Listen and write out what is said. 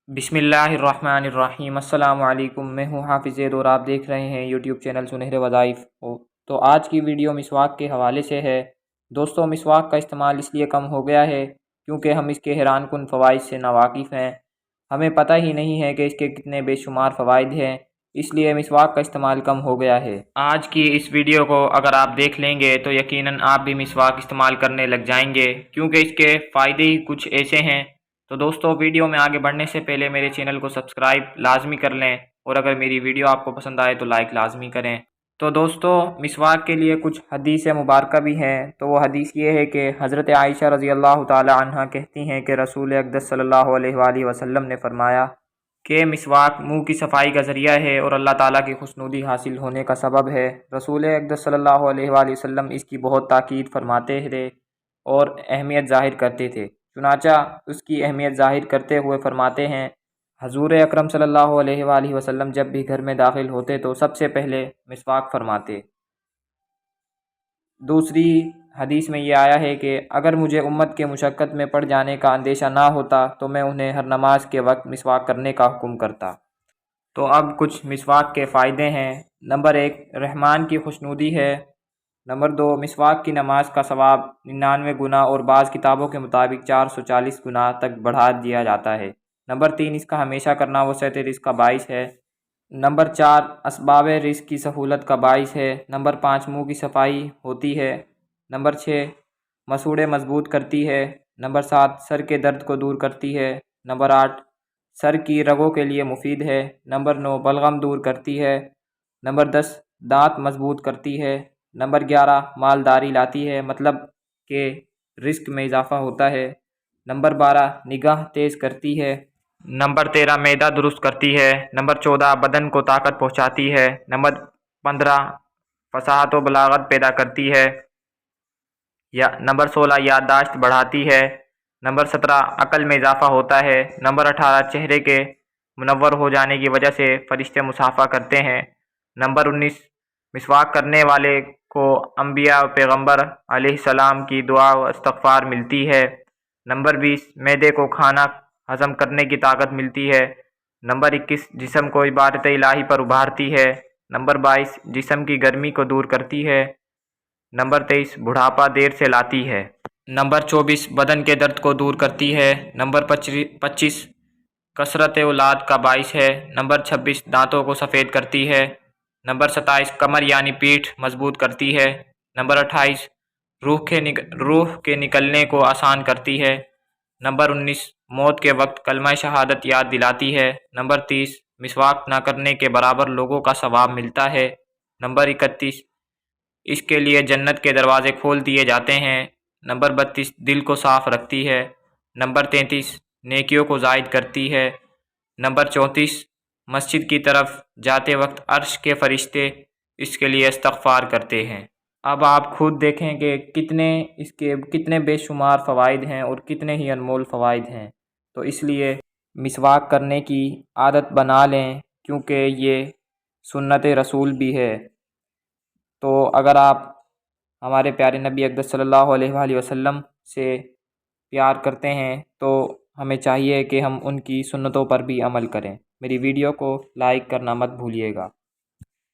بسم اللہ الرحمن الرحیم۔ السلام علیکم، میں ہوں حافظ زید اور آپ دیکھ رہے ہیں یوٹیوب چینل سنہرے وظائف۔ تو آج کی ویڈیو مسواک کے حوالے سے ہے۔ دوستو، مسواک کا استعمال اس لیے کم ہو گیا ہے کیونکہ ہم اس کے حیران کن فوائد سے ناواقف ہیں۔ ہمیں پتہ ہی نہیں ہے کہ اس کے کتنے بے شمار فوائد ہیں، اس لیے مسواک کا استعمال کم ہو گیا ہے۔ آج کی اس ویڈیو کو اگر آپ دیکھ لیں گے تو یقیناً آپ بھی مسواک استعمال کرنے لگ جائیں گے، کیونکہ اس کے فائدے ہی کچھ ایسے ہیں۔ تو دوستو، ویڈیو میں آگے بڑھنے سے پہلے میرے چینل کو سبسکرائب لازمی کر لیں، اور اگر میری ویڈیو آپ کو پسند آئے تو لائک لازمی کریں۔ تو دوستو، مسواک کے لیے کچھ حدیث مبارکہ بھی ہیں۔ تو وہ حدیث یہ ہے کہ حضرت عائشہ رضی اللہ تعالی عنہ کہتی ہیں کہ رسول اقدس صلی اللہ علیہ وآلہ وسلم نے فرمایا کہ مسواک منہ کی صفائی کا ذریعہ ہے اور اللہ تعالیٰ کی خوشنودی حاصل ہونے کا سبب ہے۔ رسول اقدس صلی اللہ علیہ وآلہ وسلم اس کی بہت تاکید فرماتے تھے اور اہمیت ظاہر کرتے تھے۔ چنانچہ اس کی اہمیت ظاہر کرتے ہوئے فرماتے ہیں، حضور اکرم صلی اللہ علیہ وآلہ وسلم جب بھی گھر میں داخل ہوتے تو سب سے پہلے مسواک فرماتے۔ دوسری حدیث میں یہ آیا ہے کہ اگر مجھے امت کے مشقت میں پڑ جانے کا اندیشہ نہ ہوتا تو میں انہیں ہر نماز کے وقت مسواک کرنے کا حکم کرتا۔ تو اب کچھ مسواک کے فائدے ہیں۔ نمبر 1، رحمان کی خوشنودی ہے۔ نمبر 2، مسواک کی نماز کا ثواب 99 گنا اور بعض کتابوں کے مطابق 440 گنا تک بڑھا دیا جاتا ہے۔ نمبر 3، اس کا ہمیشہ کرنا وسعت رزق کا باعث ہے۔ نمبر 4، اسباب رزق کی سہولت کا باعث ہے۔ نمبر 5، منہ کی صفائی ہوتی ہے۔ نمبر 6، مسوڑے مضبوط کرتی ہے۔ نمبر 7، سر کے درد کو دور کرتی ہے۔ نمبر 8، سر کی رگوں کے لیے مفید ہے۔ نمبر 9، بلغم دور کرتی ہے۔ نمبر 10، دانت مضبوط کرتی ہے۔ نمبر 11، مالداری لاتی ہے، مطلب کہ رزق میں اضافہ ہوتا ہے۔ نمبر 12، نگاہ تیز کرتی ہے۔ نمبر 13، معدہ درست کرتی ہے۔ نمبر 14، بدن کو طاقت پہنچاتی ہے۔ نمبر 15، فصاحت و بلاغت پیدا کرتی ہے۔ نمبر 16، یادداشت بڑھاتی ہے۔ نمبر 17، عقل میں اضافہ ہوتا ہے۔ نمبر 18، چہرے کے منور ہو جانے کی وجہ سے فرشتے مصافحہ کرتے ہیں۔ نمبر 19، مسواک کرنے والے کو انبیاء و پیغمبر علیہ السلام کی دعا و استغفار ملتی ہے۔ نمبر 20، معدے کو کھانا ہضم کرنے کی طاقت ملتی ہے۔ نمبر 21، جسم کو عبادت الہی پر ابھارتی ہے۔ نمبر 22، جسم کی گرمی کو دور کرتی ہے۔ نمبر 23، بڑھاپا دیر سے لاتی ہے۔ نمبر 24، بدن کے درد کو دور کرتی ہے۔ نمبر 25، کثرت اولاد کا باعث ہے۔ نمبر 26، دانتوں کو سفید کرتی ہے۔ نمبر 27، کمر یعنی پیٹھ مضبوط کرتی ہے۔ نمبر 28، روح کے نکلنے کو آسان کرتی ہے۔ نمبر 19، موت کے وقت کلمہ شہادت یاد دلاتی ہے۔ نمبر 30، مسواک نہ کرنے کے برابر لوگوں کا ثواب ملتا ہے۔ نمبر 31، اس کے لیے جنت کے دروازے کھول دیے جاتے ہیں۔ نمبر 32، دل کو صاف رکھتی ہے۔ نمبر 33، نیکیوں کو زائد کرتی ہے۔ نمبر 34، مسجد کی طرف جاتے وقت عرش کے فرشتے اس کے لیے استغفار کرتے ہیں۔ اب آپ خود دیکھیں کہ اس کے کتنے بے شمار فوائد ہیں اور کتنے ہی انمول فوائد ہیں۔ تو اس لیے مسواک کرنے کی عادت بنا لیں، کیونکہ یہ سنت رسول بھی ہے۔ تو اگر آپ ہمارے پیارے نبی اقدس صلی اللہ علیہ وآلہ وسلم سے پیار کرتے ہیں تو ہمیں چاہیے کہ ہم ان کی سنتوں پر بھی عمل کریں۔ میری ویڈیو کو لائک کرنا مت بھولیے گا۔